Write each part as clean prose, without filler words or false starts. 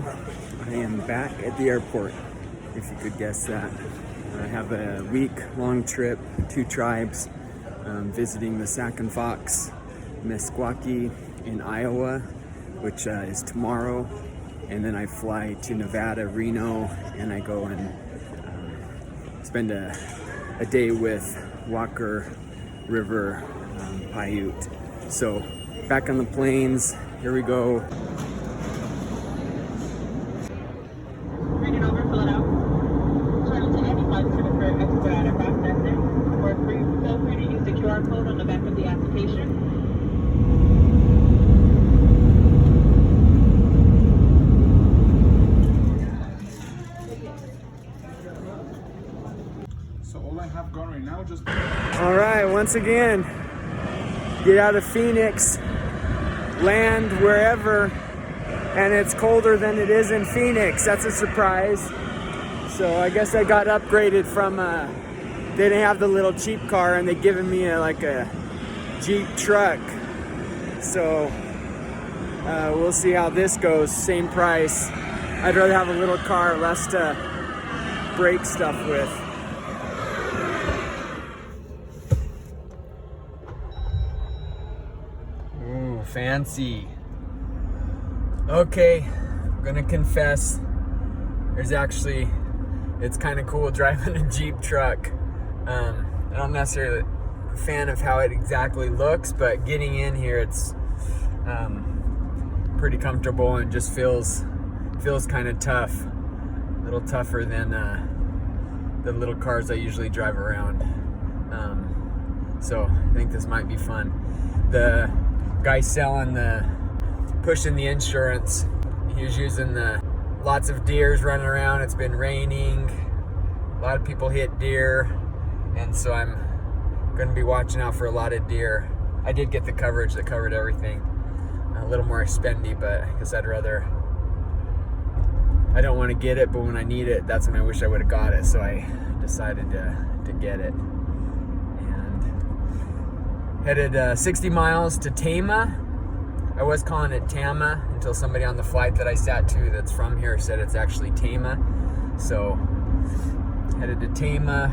Well, I am back at the airport, if you could guess that. I have a week-long trip, 2 tribes, visiting the Sac and Fox, Meskwaki in Iowa, which is tomorrow, and then I fly to Nevada, Reno, and I go and spend a day with Walker River Paiute. So back on the planes, here we go. Bring it over, fill it out. Turn to any flight to for expedited processing. Or feel free to use the QR code on the back of the application. So all I have going right now just... All right, once again, get out of Phoenix, land wherever, and it's colder than it is in Phoenix. That's a surprise. So I guess I got upgraded from, they didn't have the little cheap car and they given me like a Jeep truck. So we'll see how this goes, same price. I'd rather have a little car, less to break stuff with. Ooh, fancy. Okay, I'm gonna confess, it's kind of cool driving a Jeep truck. I'm not necessarily a fan of how it exactly looks, but getting in here, it's pretty comfortable and just feels kind of tough. A little tougher than the little cars I usually drive around. So I think this might be fun. The guy pushing the insurance, he was using lots of deers running around. It's been raining, a lot of people hit deer, and so I'm going to be watching out for a lot of deer. I did get the coverage that covered everything. A little more expendy, but I guess I don't want to get it, but when I need it, that's when I wish I would have got it. So I decided to get it. And headed 60 miles to Tama. I was calling it Tama until somebody on the flight that I sat to that's from here said it's actually Tama. So headed to Tama.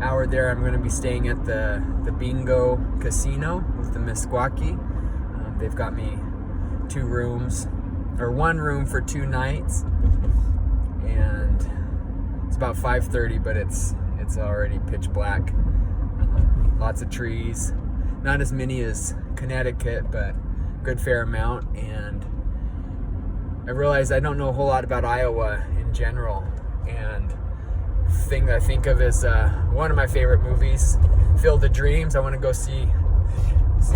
Hour there, I'm going to be staying at the Bingo Casino with the Meskwaki. They've got me 2 rooms, or 1 room for 2 nights, and it's about 5:30, but it's already pitch black. Lots of trees, not as many as Connecticut, but good fair amount. And I realized I don't know a whole lot about Iowa in general, and the thing that I think of is one of my favorite movies, Field of Dreams. I want to go see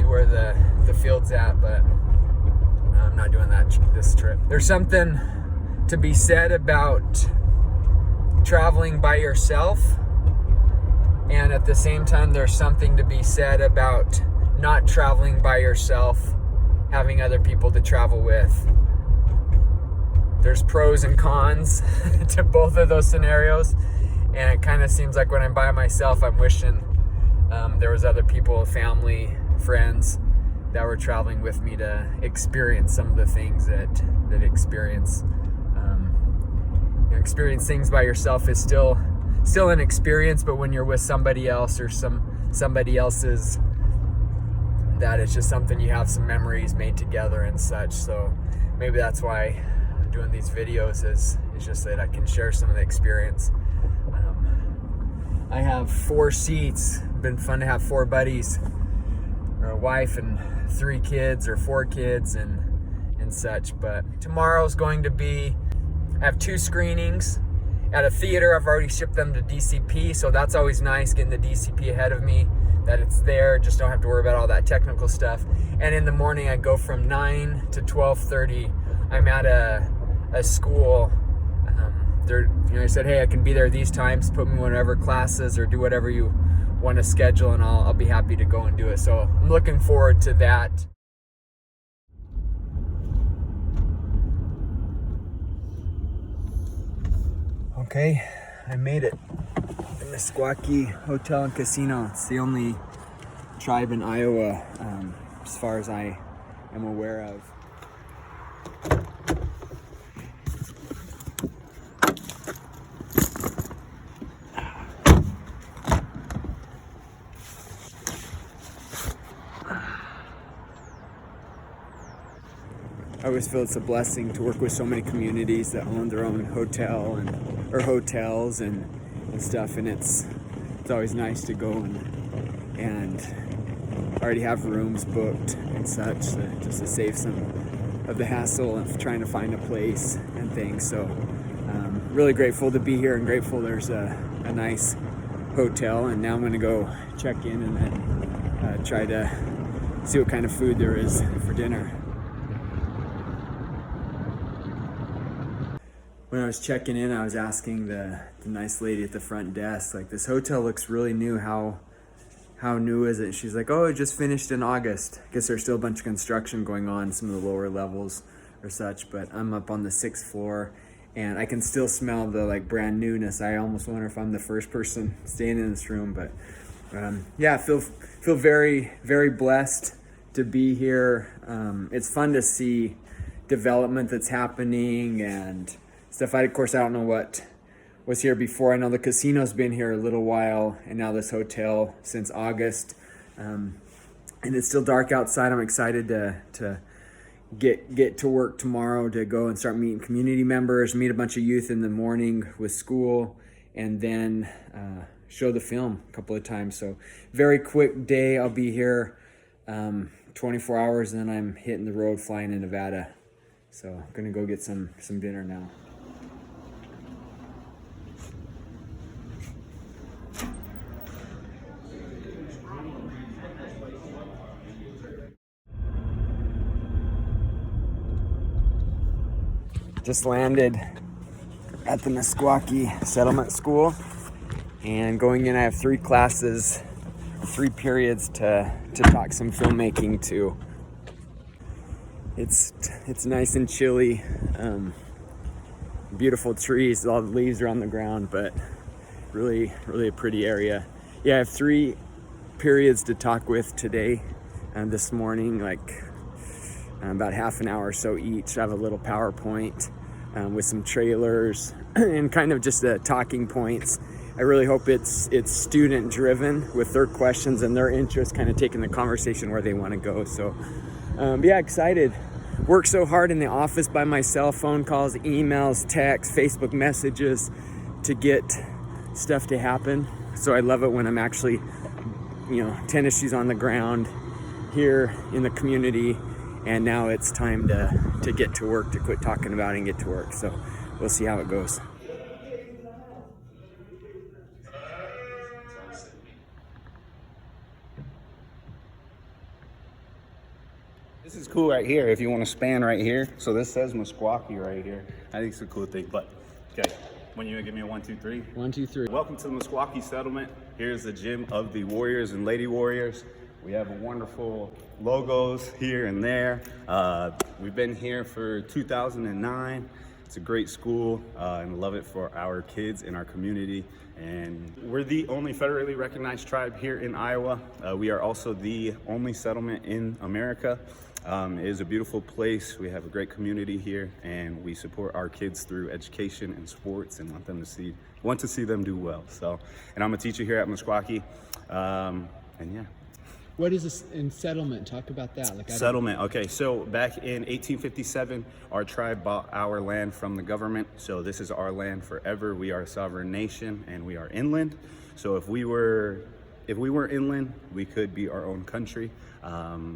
where the field's at, but I'm not doing that this trip. There's something to be said about traveling by yourself, and at the same time there's something to be said about not traveling by yourself, having other people to travel with. There's pros and cons to both of those scenarios, and it kind of seems like when I'm by myself, I'm wishing there was other people, family, friends that were traveling with me to experience some of the things that experience things by yourself is still an experience, but when you're with somebody else or somebody else's, that it's just something you have some memories made together and such. So maybe that's why I'm doing these videos, is just that I can share some of the experience. I have 4 seats. Been fun to have 4 buddies, or a wife and 3 kids, or 4 kids and such. But tomorrow's going to be, I have 2 screenings at a theater. I've already shipped them to DCP, so that's always nice, getting the DCP ahead of me, that it's there, just don't have to worry about all that technical stuff. And in the morning I go from 9 to 12:30. I'm at a school. I said, hey, I can be there these times, put me whatever classes or do whatever you want to schedule, and I'll be happy to go and do it. So I'm looking forward to that. Okay, I made it. The Meskwaki Hotel and Casino. It's the only tribe in Iowa, as far as I am aware of. I always feel it's a blessing to work with so many communities that own their own hotel or hotels and stuff, and it's always nice to go and already have rooms booked and such, just to save some of the hassle of trying to find a place and things. So really grateful to be here, and grateful there's a nice hotel. And now I'm gonna go check in and then try to see what kind of food there is for dinner. When I was checking in, I was asking the nice lady at the front desk, like, this hotel looks really new, how new is it? She's like, oh, it just finished in August. I guess there's still a bunch of construction going on, some of the lower levels or such, but I'm up on the 6th floor and I can still smell the like brand newness. I almost wonder if I'm the first person staying in this room, but yeah, I feel very, very blessed to be here. It's fun to see development that's happening and stuff. Of course, I don't know what was here before. I know the casino's been here a little while, and now this hotel since August. And it's still dark outside. I'm excited to get to work tomorrow, to go and start meeting community members, meet a bunch of youth in the morning with school, and then show the film a couple of times. So very quick day. I'll be here 24 hours, and then I'm hitting the road flying to Nevada. So I'm gonna go get some dinner now. Just landed at the Meskwaki Settlement School, and going in I have 3 classes, 3 periods to talk some filmmaking to. It's nice and chilly, beautiful trees, all the leaves are on the ground, but really a pretty area. Yeah, I have 3 periods to talk with today and this morning, like about half an hour or so each. I have a little PowerPoint with some trailers and kind of just the talking points. I really hope it's student driven with their questions and their interests, kind of taking the conversation where they want to go. So yeah, excited. Work so hard in the office by myself, phone calls, emails, texts, Facebook messages to get stuff to happen. So I love it when I'm actually, tennis shoes on the ground here in the community. And now it's time to get to work, to quit talking about it and get to work. So we'll see how it goes. This is cool right here if you want to span right here. So this says Meskwaki right here. I think it's a cool thing. But, okay, when you give me a 1, 2, 3. 1, 2, 3. Welcome to the Meskwaki settlement. Here's the gym of the Warriors and Lady Warriors. We have wonderful logos here and there. We've been here for 2009. It's a great school, and love it for our kids in our community. And we're the only federally recognized tribe here in Iowa. We are also the only settlement in America. It is a beautiful place. We have a great community here, and we support our kids through education and sports, and want to see them do well. So, and I'm a teacher here at Meskwaki, and yeah. What is this in settlement? Talk about that. Settlement. Okay, so back in 1857, our tribe bought our land from the government. So this is our land forever. We are a sovereign nation, and we are inland. So if we were inland, we could be our own country.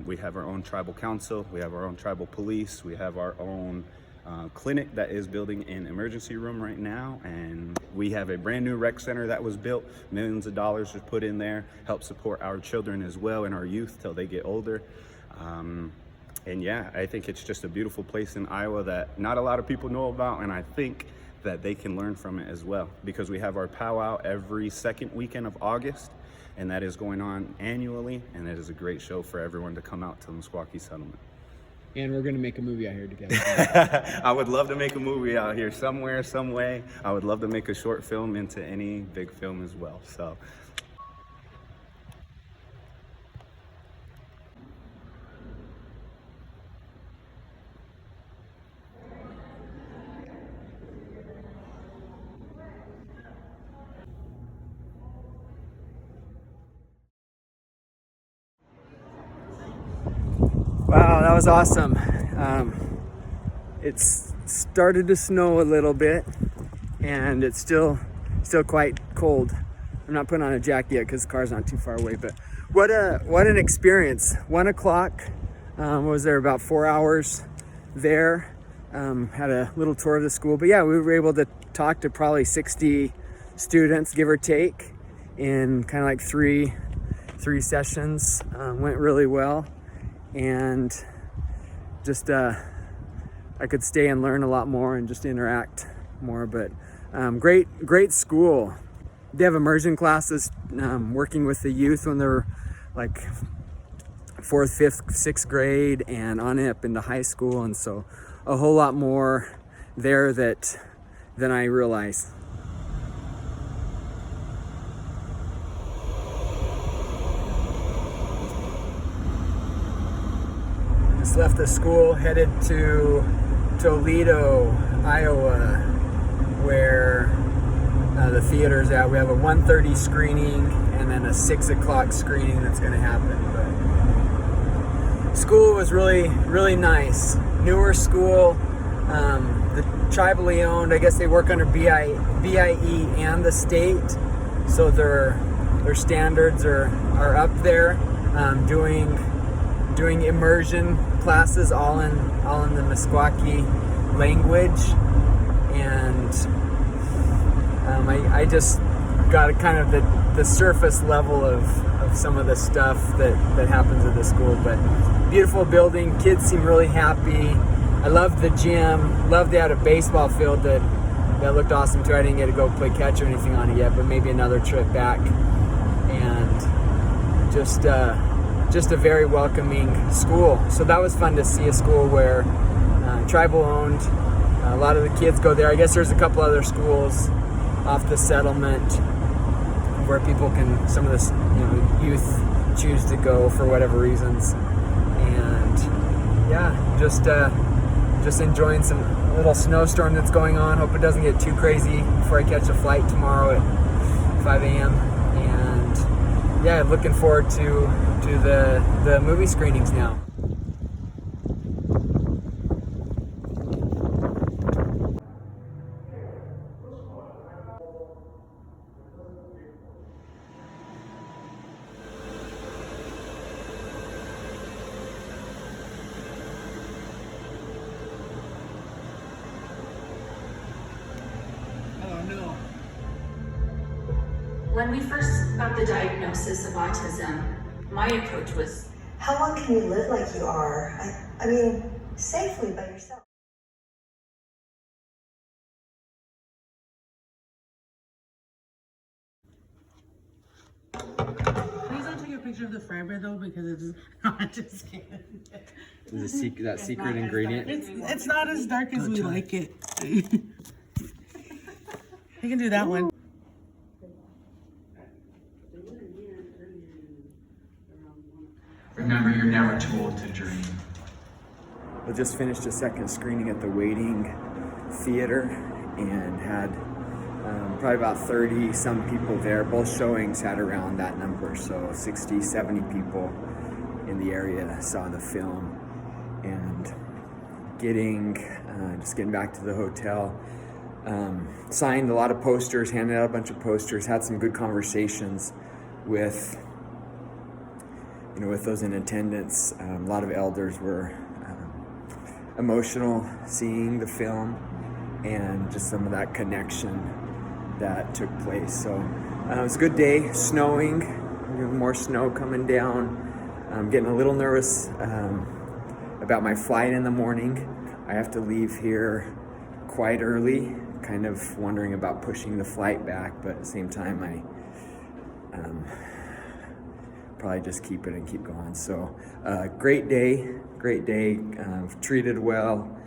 We have our own tribal council. We have our own tribal police. We have our own clinic that is building an emergency room right now, and we have a brand new rec center that was built, millions of dollars was put in there, help support our children as well and our youth till they get older. And yeah, I think it's just a beautiful place in Iowa that not a lot of people know about, and I think that they can learn from it as well, because we have our powwow every second weekend of August, and that is going on annually, and it is a great show for everyone to come out to the Meskwaki settlement. And we're going to make a movie out here together. I would love to make a movie out here somewhere, some way. I would love to make a short film into any big film as well. So. Wow, that was awesome. It's started to snow a little bit, and it's still quite cold. I'm not putting on a jacket yet because the car's not too far away, but what an experience. 1 o'clock, was there about 4 hours there. Had a little tour of the school, but yeah, we were able to talk to probably 60 students, give or take, in kind of like three sessions. Went really well, and just I could stay and learn a lot more and just interact more. But great school. They have immersion classes, working with the youth when they're like 4th, 5th, 6th grade and on up into high school, and so a whole lot more there than I realized. Just left the school, headed to Toledo, Iowa, where the theater's at. We have a 1:30 screening and then a 6 o'clock screening that's going to happen. But school was really nice. Newer school, the tribally owned. I guess they work under BIE and the state, so their standards are up there. Doing immersion classes all in the Meskwaki language, and I just got a kind of the surface level of some of the stuff that happens at the school. But beautiful building, kids seem really happy. I loved the gym, loved they had a baseball field that looked awesome too. I didn't get to go play catch or anything on it yet, but maybe another trip back. And just a very welcoming school. So that was fun to see a school where tribal owned. A lot of the kids go there. I guess there's a couple other schools off the settlement where people can, some of the youth choose to go for whatever reasons. And yeah, just enjoying some little snowstorm that's going on. Hope it doesn't get too crazy before I catch a flight tomorrow at 5 a.m. And yeah, looking forward to the movie screenings now. When we first got the diagnosis of autism, my approach was, how long can you live like you are? I mean, safely by yourself. Please don't take a picture of the fiber though, because it's not just kidding. That secret ingredient. It's not as dark as we like it. You can do that one. Remember, you're never too old to dream. We just finished a second screening at the Waiting Theater and had probably about 30 some people there. Both showings had around that number, so 60, 70 people in the area saw the film. And just getting back to the hotel, signed a lot of posters, handed out a bunch of posters, had some good conversations with those in attendance. A lot of elders were emotional seeing the film and just some of that connection that took place. So it was a good day, snowing, more snow coming down. I'm getting a little nervous about my flight in the morning. I have to leave here quite early, kind of wondering about pushing the flight back, but at the same time I probably just keep it and keep going. So great day, treated well,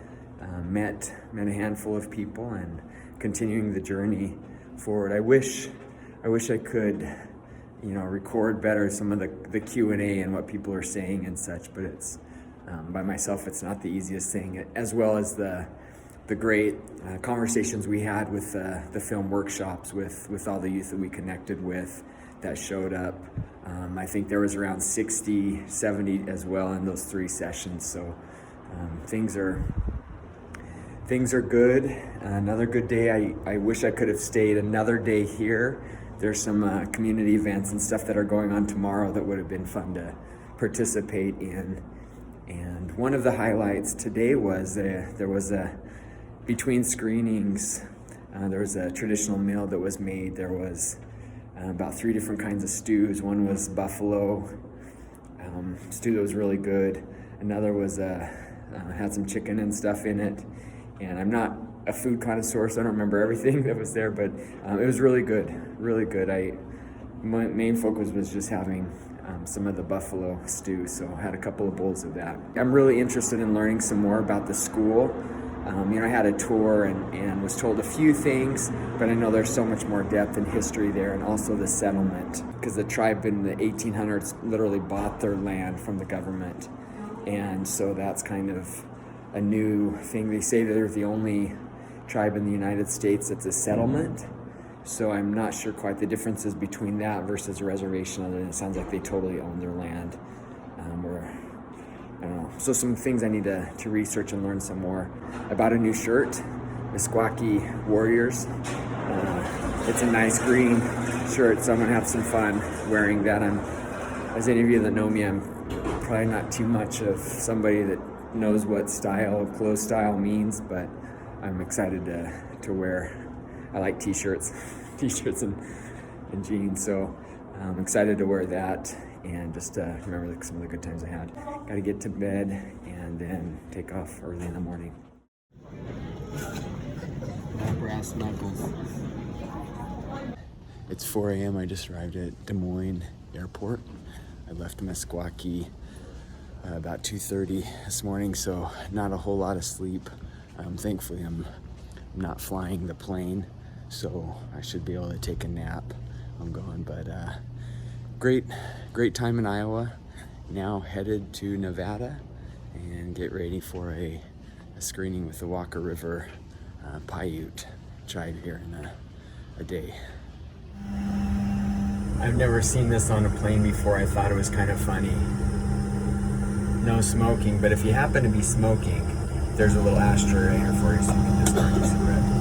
met a handful of people, and continuing the journey forward. I wish I could record better some of the Q&A and what people are saying and such, but it's by myself it's not the easiest thing, as well as the great conversations we had with the film workshops with all the youth that we connected with that showed up. I think there was around 60, 70 as well in those 3 sessions. So things are things are good. Another good day. I wish I could have stayed another day here. There's some community events and stuff that are going on tomorrow that would have been fun to participate in. And one of the highlights today was there was a, between screenings, there was a traditional meal that was made. There was about 3 different kinds of stews. One was buffalo stew that was really good. Another was had some chicken and stuff in it. And I'm not a food connoisseur, so I don't remember everything that was there, but it was really good, really good. My main focus was just having some of the buffalo stew, so I had a couple of bowls of that. I'm really interested in learning some more about the school. I had a tour and was told a few things, but I know there's so much more depth and history there, and also the settlement, because the tribe in the 1800s literally bought their land from the government, and so that's kind of a new thing. They say that they're the only tribe in the United States that's a settlement, so I'm not sure quite the differences between that versus a reservation, other than it sounds like they totally own their land. I don't know. So some things I need to research and learn some more about. A new shirt, Meskwaki Warriors. It's a nice green shirt, so I'm gonna have some fun wearing that. As any of you that know me, I'm probably not too much of somebody that knows what clothes style means, but I'm excited to wear. I like t-shirts and jeans, so I'm excited to wear that and just remember some of the good times I had. Got to get to bed and then take off early in the morning. Brass knuckles. It's 4 a.m. I just arrived at Des Moines Airport. I left Meskwaki about 2:30 this morning, so not a whole lot of sleep. Thankfully, I'm not flying the plane, so I should be able to take a nap. I'm going, but great time in Iowa. Now headed to Nevada and get ready for a screening with the Walker River Paiute tribe here in a day. I've never seen this on a plane before. I thought it was kind of funny. No smoking, but if you happen to be smoking, there's a little ashtray here for you so you can just burn your cigarette.